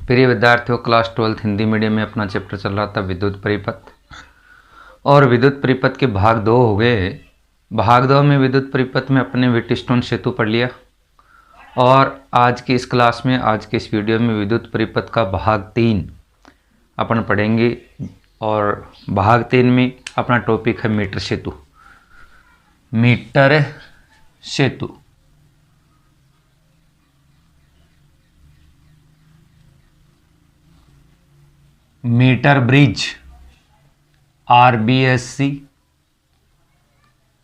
प्रिय विद्यार्थियों, class 12 Hindi medium में अपना चैप्टर चल रहा था विद्युत परिपथ, और विद्युत परिपथ के भाग 2 हो गए। भाग 2 में विद्युत परिपथ में अपने व्हीटस्टोन सेतु पढ़ लिया, और आज की इस क्लास में, आज के इस वीडियो में विद्युत परिपथ का भाग 3 अपन पढ़ेंगे। और भाग 3 में अपना टॉपिक है मीटर सेतु। मीटर सेतु meter bridge, RBSC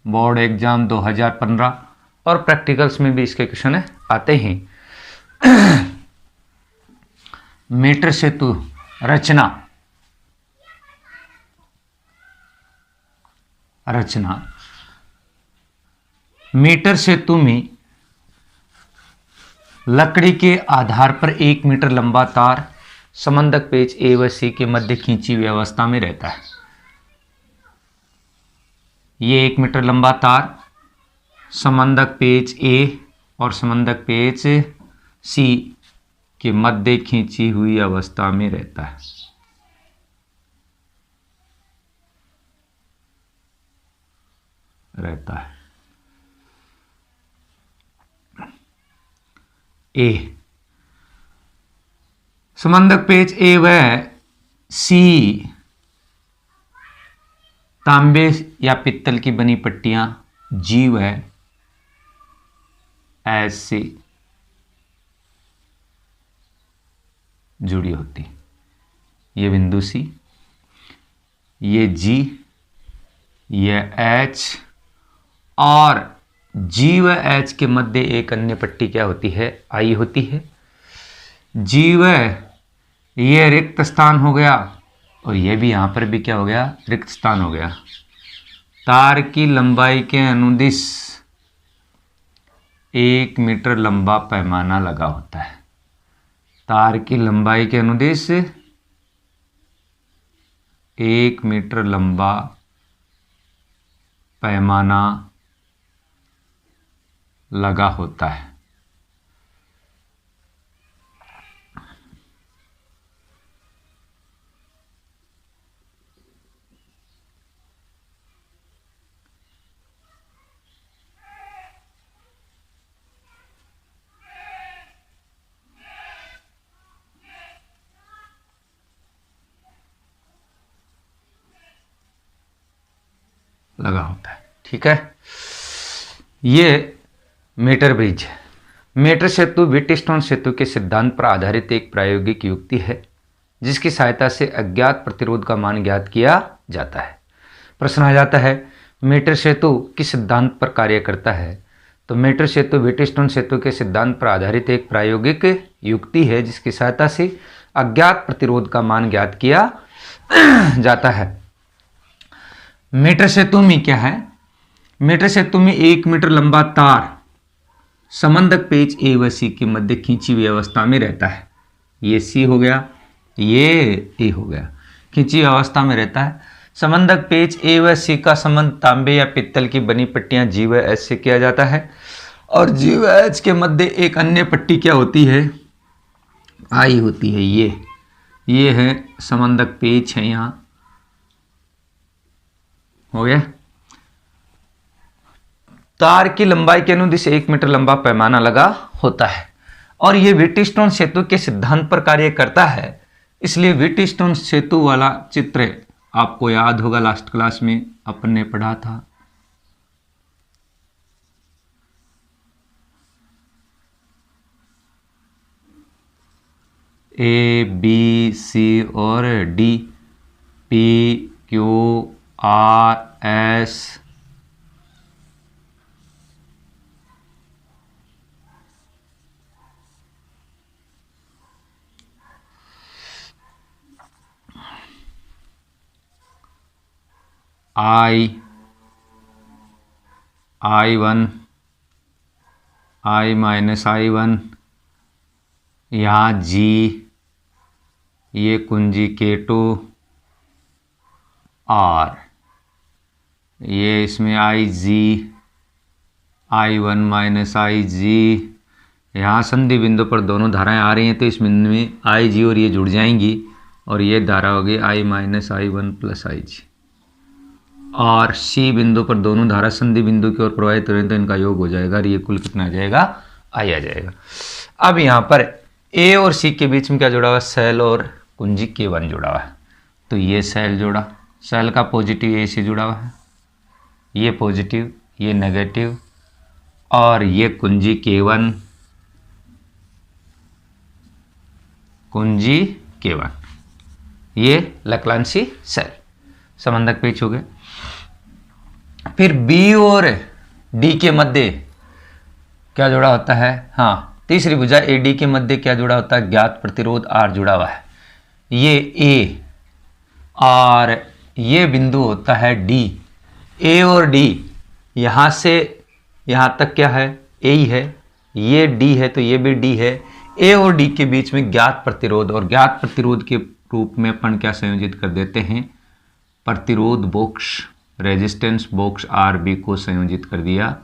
board exam 2015, और प्रैक्टिकल्स में भी इसके क्वेश्चन आते हैं। मीटर सेतु रचना मीटर सेतु में लकड़ी के आधार पर 1 मीटर लंबा तार संबंधक पेच ए व सी के मध्य खींची हुई अवस्था में रहता है। ये 1 मीटर लंबा तार संबंधक पेच ए और संबंधक पेच सी के मध्य खींची हुई अवस्था में रहता है। ए संबंधक पेच ए व सी तांबे या पित्तल की बनी पट्टियां जी व एच से जुड़ी होती। ये बिंदु सी, ये जी, ये एच, और जी व एच के मध्य एक अन्य पट्टी क्या होती है? आई होती है। जी व ये रिक्त स्थान हो गया, और ये भी यहां पर भी क्या हो गया? रिक्त स्थान हो गया। तार की लंबाई के अनुदिश 1 मीटर लंबा पैमाना लगा होता है। तार की लंबाई के अनुदिश 1 मीटर लंबा पैमाना लगा होता है। लगा होता है, ठीक है। ये मीटर ब्रिज है। मीटर सेतु व्हीटस्टोन सेतु के सिद्धांत पर आधारित एक प्रायोगिक युक्ति है, जिसकी सहायता से अज्ञात प्रतिरोध का मान ज्ञात किया जाता है। प्रश्न आ जाता है, मीटर सेतु किस सिद्धांत पर कार्य करता है? तो मीटर सेतु व्हीटस्टोन सेतु के सिद्धांत पर आधारित एक प्रायोगिक युक्ति है, जिसकी सहायता से अज्ञात प्रतिरोध का मान ज्ञात किया जाता है। मीटर सेतु में क्या है? मीटर सेतु में 1 मीटर लंबा तार संबंधक पेच ए व सी के मध्य खींची हुई अवस्था में रहता है। ये सी हो गया, ये ए हो गया, खींची अवस्था में रहता है। संबंधक पेच ए व सी का संबंध तांबे या पित्तल की बनी पट्टियां जी व एच से किया जाता है, और जी व एच के मध्य एक अन्य पट्टी क्या होती है? आई होती है। ये है संबंधक पेच है, यहां हो गया। तार की लंबाई के अनुदिश 1 मीटर लंबा पैमाना लगा होता है, और यह व्हीटस्टोन सेतु के सिद्धांत पर कार्य करता है। इसलिए व्हीटस्टोन सेतु वाला चित्र आपको याद होगा, लास्ट क्लास में अपन ने पढ़ा था। ए बी सी और D, P Q R S I1 I minus I1, यहाँ G, ये कुंजी K2, R, ये इसमें IG, I1 माइनस IG, यहाँ संधि बिंदु पर दोनों धाराएं आ रही हैं, तो इस बिंदु में आई जी और ये जुड़ जाएंगी और ये धारा होगी आई माइनस आई वन प्लस आई जी। और सी बिंदु पर दोनों धारा संधि बिंदु की ओर प्रवाहित हो रही है, तो इनका योग हो जाएगा और ये कुल कितना आ जाएगा, आई आ जाएगा। अब यहाँ पर ए और सी के बीच में क्या जुड़ा हुआ है, सेल और कुंजी K1 जुड़ा हुआ है। तो ये सेल जुड़ा, सेल का पॉजिटिव ए से जुड़ा हुआ है, ये पॉजिटिव ये नेगेटिव, और ये कुंजी K1 कुंजी K1, ये लकलांसी सेल संबंधक पेच हो गए। फिर बी और डी के मध्य क्या जुड़ा होता है, हाँ तीसरी भुजा ए डी के मध्य क्या जुड़ा होता है, ज्ञात प्रतिरोध आर जुड़ा हुआ है। ये ए और ये बिंदु होता है डी, ए और डी यहाँ से यहाँ तक क्या है, ए ही है, ये डी है तो ये भी डी है। ए और डी के बीच में ज्ञात प्रतिरोध, और ज्ञात प्रतिरोध के रूप में अपन क्या संयोजित कर देते हैं, प्रतिरोध box resistance box R B को संयोजित कर दिया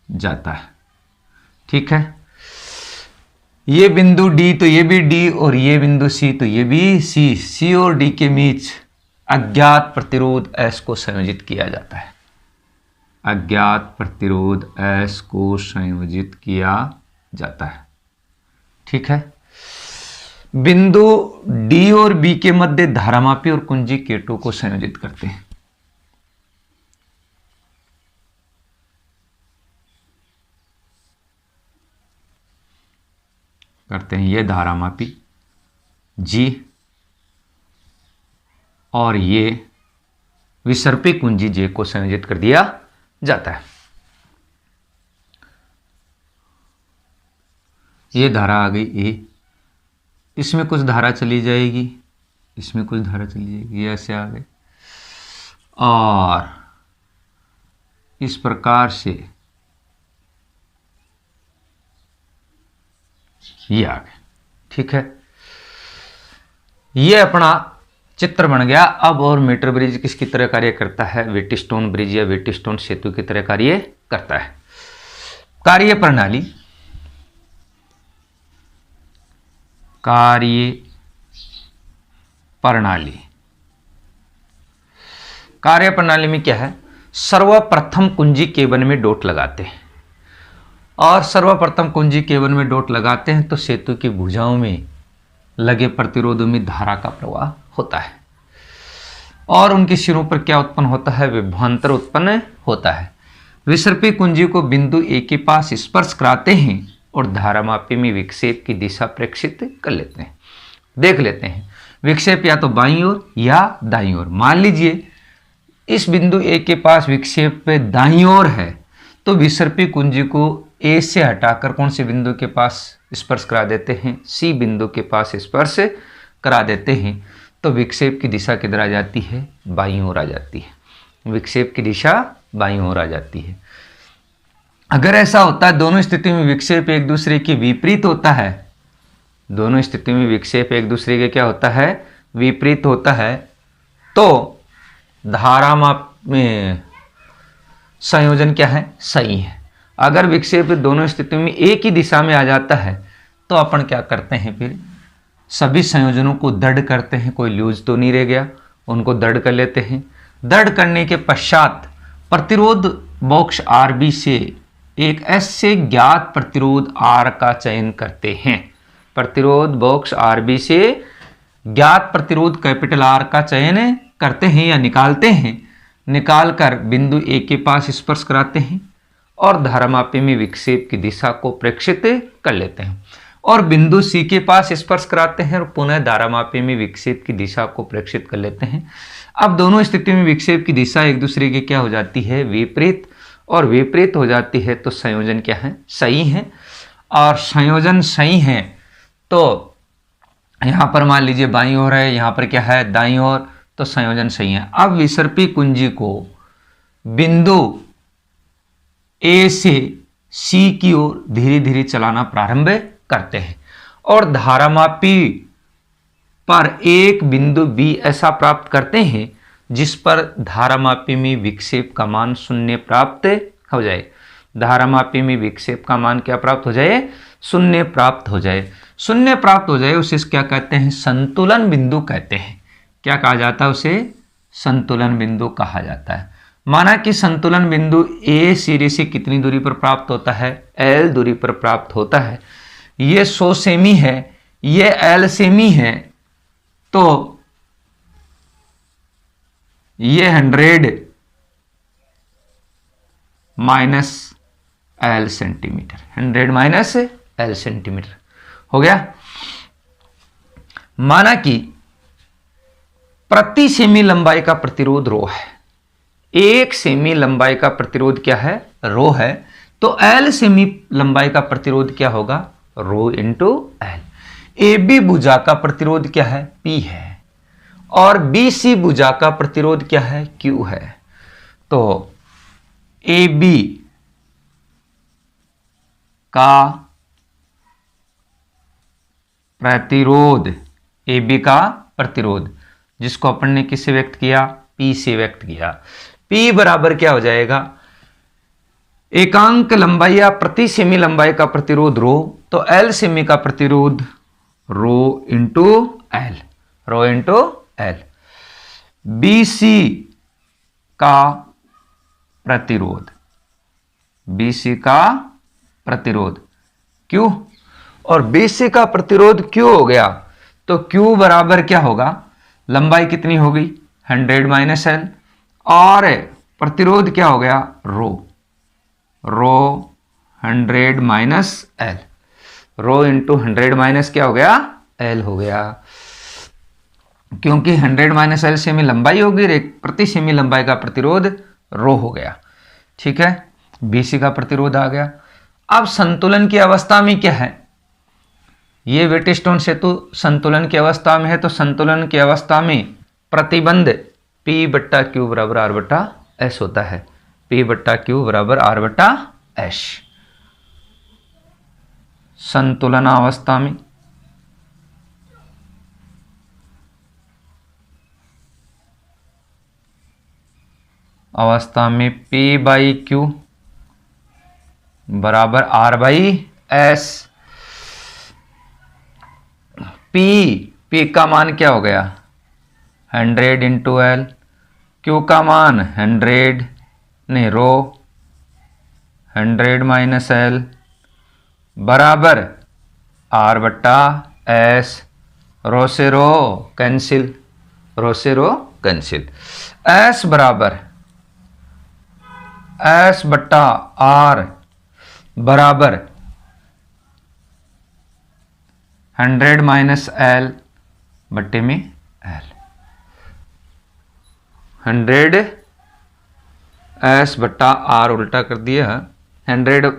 जाता है। ठीक है, ये बिंदु डी तो ये भी डी, और ये बिंदु सी तो ये भी सी, सी और डी के बीच अज्ञात प्रतिरोध एस को संयोजित किया जाता है, अज्ञात प्रतिरोध एस को संयोजित किया जाता है। ठीक है, बिंदु डी और बी के मध्य धारामापी और कुंजी K2 को संयोजित करते हैं। ये धारामापी G और ये विसर्पी कुंजी J को संयोजित कर दिया जाता है। ये धारा आ गई ए, इसमें कुछ धारा चली जाएगी, इसमें कुछ धारा चली जाएगी, ये ऐसे आ गए, और इस प्रकार से ये आ गए। ठीक है, ये अपना चित्र बन गया। अब और मीटर ब्रिज किसकी तरह कार्य करता है, व्हीटस्टोन ब्रिज या व्हीटस्टोन सेतु की तरह कार्य करता है। कार्य प्रणाली, कार्य प्रणाली, कार्य प्रणाली में क्या है, सर्वप्रथम कुंजी K1 में डॉट लगाते हैं, और सर्वप्रथम कुंजी K1 में डॉट लगाते हैं तो सेतु की भुजाओं में लगे प्रतिरोधों में धारा का प्रवाह होता है, और उनके सिरों पर क्या उत्पन्न होता है, विभवांतर उत्पन्न होता है। विसर्पी कुंजी को बिंदु ए के पास स्पर्श कराते हैं और धारामापी में विक्षेप की दिशा प्रेक्षित कर लेते हैं। देख लेते हैं विक्षेप या तो बाईं ओर या दाईं ओर। मान लीजिए इस बिंदु ए के पास विक्षेप दाईं ओर है, तो विसर्पी कुंजी को ए से हटाकर कौन से बिंदु के पास स्पर्श करा देते हैं, सी बिंदु के पास स्पर्श करा देते हैं, तो विक्षेप की दिशा किधर आ जाती है, बाईं ओर आ जाती है। विक्षेप की दिशा बाईं ओर आ जाती है। अगर ऐसा होता है, दोनों स्थिति में विक्षेप एक दूसरे के विपरीत होता है, दोनों स्थिति में विक्षेप एक दूसरे के क्या होता है, विपरीत होता है, तो धारामाप में संयोजन क्या है, सही है। अगर विक्षेप दोनों स्थितियों में एक ही दिशा में आ जाता है, तो अपन क्या करते हैं, फिर सभी संयोजनों को दृढ़ करते हैं, कोई लूज तो नहीं रह गया, उनको दृढ़ कर लेते हैं। दृढ़ करने के पश्चात प्रतिरोध बॉक्स RB से एक ऐसे ज्ञात प्रतिरोध R का चयन करते हैं। प्रतिरोध बॉक्स RB से ज्ञात प्रतिरोध कैपिटल R का चयन करते हैं या निकालते हैं, निकालकर बिंदु A के पास स्पर्श कराते हैं और धारामापी में विक्षेप की दिशा को प्रेक्षित कर लेते हैं, और बिंदु C के पास स्पर्श कराते हैं और पुनः धारामापी में विक्षेप की दिशा को प्रेक्षित कर लेते हैं। अब दोनों स्थिति में विक्षेप की दिशा एक दूसरे के क्या हो जाती है, विपरीत, और विपरीत हो जाती है तो संयोजन क्या है, सही है। और संयोजन सही है तो यहाँ पर मान लीजिए बाईं ओर है, यहाँ पर क्या है, दाईं ओर, तो संयोजन सही है। अब विसर्पी कुंजी को बिंदु A से C की ओर धीरे धीरे चलाना प्रारंभ करते हैं और धारामापी पर एक बिंदु B ऐसा प्राप्त करते हैं जिस पर धारामापी में विक्षेप का मान 0 प्राप्त हो जाए। धारामापी में विक्षेप का मान क्या प्राप्त हो जाए, शून्य प्राप्त हो जाए। शून्य प्राप्त हो जाए उसे क्या कहते हैं, संतुलन बिंदु कहते हैं। क्या कहा जाता है उसे, संतुलन बिंदु कहा जाता है। माना कि संतुलन बिंदु ए सिरे से कितनी दूरी पर प्राप्त होता है, एल दूरी पर प्राप्त होता है। ये 100 सेमी है, ये एल सेमी है, तो ये 100 minus L centimetre, 100 minus L centimetre हो गया। माना कि प्रति सेमी लंबाई का प्रतिरोध रो है, 1 सेमी लंबाई का प्रतिरोध क्या है, रो है, तो एल सेमी लंबाई का प्रतिरोध क्या होगा, rho into L. A B भुजा का प्रतिरोध क्या है, पी है, और बी सी भुजा का प्रतिरोध क्या है, क्यू है। तो ए बी का प्रतिरोध, ए बी का प्रतिरोध जिसको अपन ने किससे व्यक्त किया, पी से व्यक्त किया। पी बराबर क्या हो जाएगा, एकांक लंबाई या प्रति सेमी लंबाई का प्रतिरोध रो, तो एल सेमी का प्रतिरोध rho into L, rho into L. B C का प्रतिरोध, बी सी का प्रतिरोध क्यू, और बी सी का प्रतिरोध क्यू हो गया, तो क्यू बराबर क्या होगा, लंबाई कितनी हो गई 100 माइनस एल, और प्रतिरोध क्या हो गया, रो, रो 100 minus L, rho into 100 minus क्या हो गया, एल हो गया। क्योंकि 100 माइनस एल सेमी लंबाई होगी, प्रति सेमी लंबाई का प्रतिरोध रो हो गया। ठीक है, बीसी का प्रतिरोध आ गया। अब संतुलन की अवस्था में क्या है, ये वेटस्टोन सेतु संतुलन की अवस्था में है, तो संतुलन की अवस्था में प्रतिबंध P बट्टा क्यू बराबर आर बट्टा एस होता है, P बट्टा क्यू बराबर आर बट्टा एस। संतुलन अवस्था में P बाई क्यू बराबर आर बाई एस। P का मान क्या हो गया 100 इंटू एल, क्यू का मान 100 नहीं रो 100 माइनस एल बराबर आर बट्टा एस। रो से रो कैंसिल, रो से रो कैंसिल। एस बराबर एस बट्टा आर बराबर 100 माइनस एल बट्टे में एल। 100 एस बट्टा आर उल्टा कर दिया, 100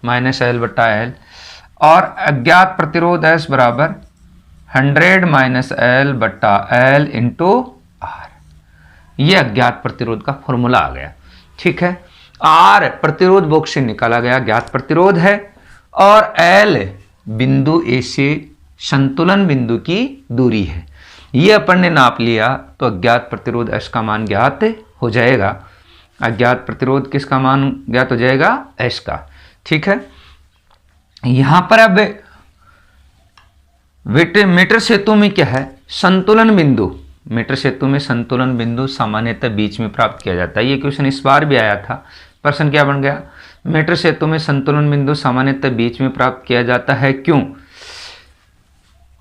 माइनस एल बट्टा एल, और अज्ञात प्रतिरोध एस बराबर 100 माइनस एल बट्टा एल इंटू आर। यह अज्ञात प्रतिरोध का फॉर्मूला आ गया। ठीक है, आर प्रतिरोध बॉक्स से निकाला गया ज्ञात प्रतिरोध है, और एल बिंदु ए से संतुलन बिंदु की दूरी है। ये अपन ने नाप लिया तो अज्ञात प्रतिरोध एस का मान ज्ञात हो जाएगा। अज्ञात प्रतिरोध किसका मान ज्ञात हो जाएगा, एस का। ठीक है, यहां पर अब मीटर सेतु में क्या है, संतुलन बिंदु। मीटर सेतु में संतुलन बिंदु सामान्यतः बीच में प्राप्त किया जाता है। ये क्वेश्चन इस बार भी आया था। प्रश्न क्या बन गया, मीटर सेतु में संतुलन बिंदु सामान्यतः बीच में प्राप्त किया जाता है, क्यों।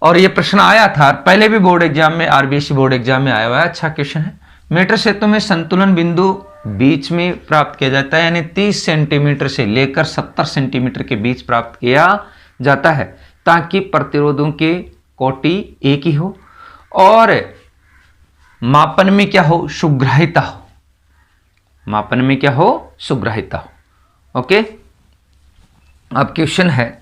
और ये प्रश्न आया था पहले भी बोर्ड एग्जाम में, आरबीएससी बोर्ड एग्जाम में आया हुआ है, अच्छा क्वेश्चन है। मीटर सेतु में संतुलन बिंदु बीच में प्राप्त किया जाता है, यानी 30 सेंटीमीटर से लेकर 70 सेंटीमीटर के बीच प्राप्त किया जाता है, ताकि प्रतिरोधों के कोटि एक ही हो और मापन में क्या हो, सुग्राह्यता हो। मापन में क्या हो, सुग्राह्यता हो। ओके, अब क्वेश्चन है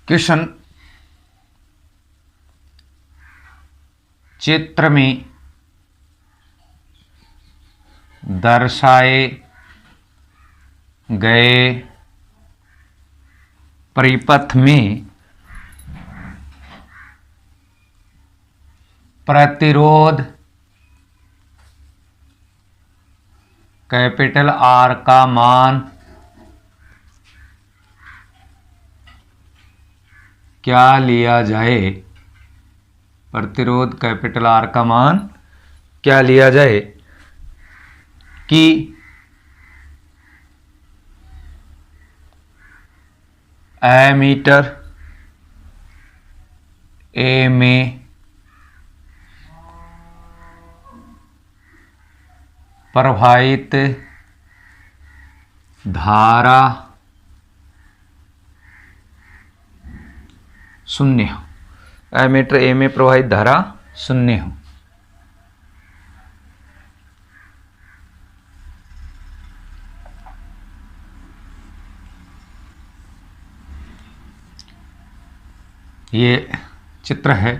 क्वेश्चन, चित्र में दर्शाए गए परिपथ में प्रतिरोध कैपिटल आर का मान क्या लिया जाए? प्रतिरोध कैपिटल आर का मान क्या लिया जाए कि एमीटर ए में प्रवाहित धारा शून्य हो। एमीटर ए में प्रवाहित धारा शून्य हो। ये चित्र है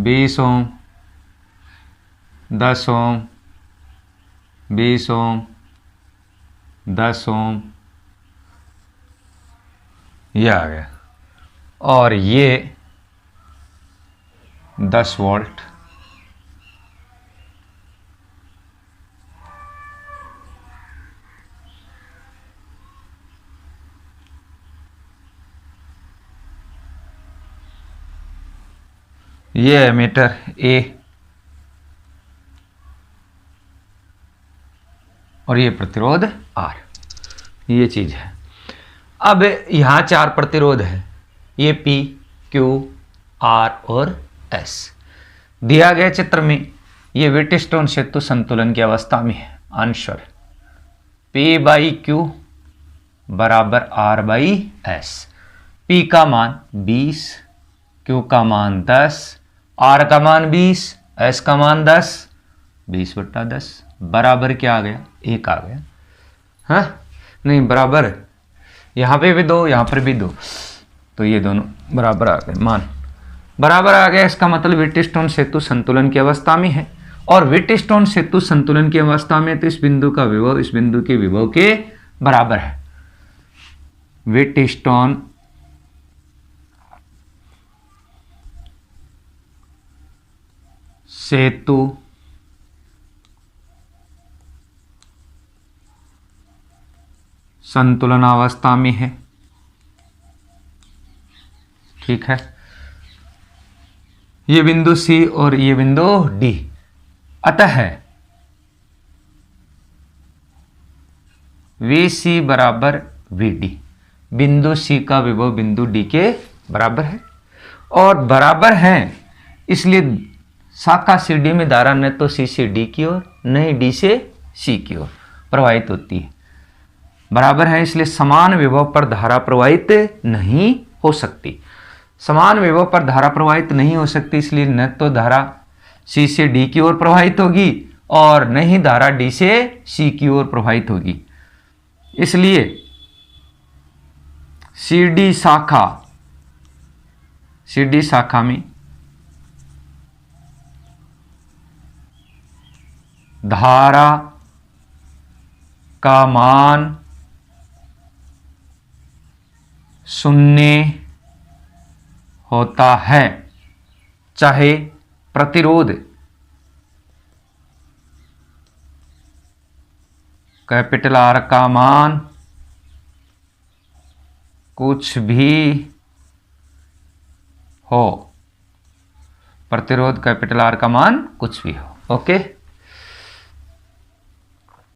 20 ओम, 10 ओम, 20 ओम, 10 ओम, ये आ गया, और ये 10 वोल्ट। ये एमीटर ए और ये प्रतिरोध आर, ये चीज है। अब यहां 4 प्रतिरोध है, ये पी, क्यू, आर और एस। दिया गया चित्र में ये व्हीटस्टोन सेतु संतुलन की अवस्था में है। आंसर पी बाई क्यू बराबर आर बाई एस। पी का मान 20, क्यू का मान 10, आर का मान 20, एस का मान 10, 20/10 बराबर क्या आ गया? 1 आ गया। हाँ नहीं, बराबर यहाँ पे भी 2, यहाँ पर भी 2, तो ये दोनों बराबर आ गए, मान बराबर आ गया। इसका मतलब व्हीटस्टोन सेतु संतुलन की अवस्था में है, और व्हीटस्टोन सेतु संतुलन की अवस्था में तो इस बिंदु का विभव इस बिंदु के विभव के बराबर है। व्हीटस्टोन सेतु संतुलनावस्था में है, ठीक है। ये बिंदु सी और ये बिंदु डी, अतः वी सी बराबर वी डी। बिंदु सी का विभव बिंदु डी के बराबर है, और बराबर है इसलिए शाखा सी डी में धारा न तो सी से डी की ओर न ही डी से सी की ओर प्रवाहित होती है। बराबर है इसलिए समान विभव पर धारा प्रवाहित नहीं हो सकती। समान विभव पर धारा प्रवाहित नहीं हो सकती, इसलिए न तो धारा सी से डी की ओर प्रवाहित होगी और न ही धारा डी से सी की ओर प्रवाहित होगी। इसलिए सी डी शाखा में धारा का मान 0 होता है, चाहे प्रतिरोध कैपिटल आर का मान कुछ भी हो। प्रतिरोध कैपिटल आर का मान कुछ भी हो। ओके।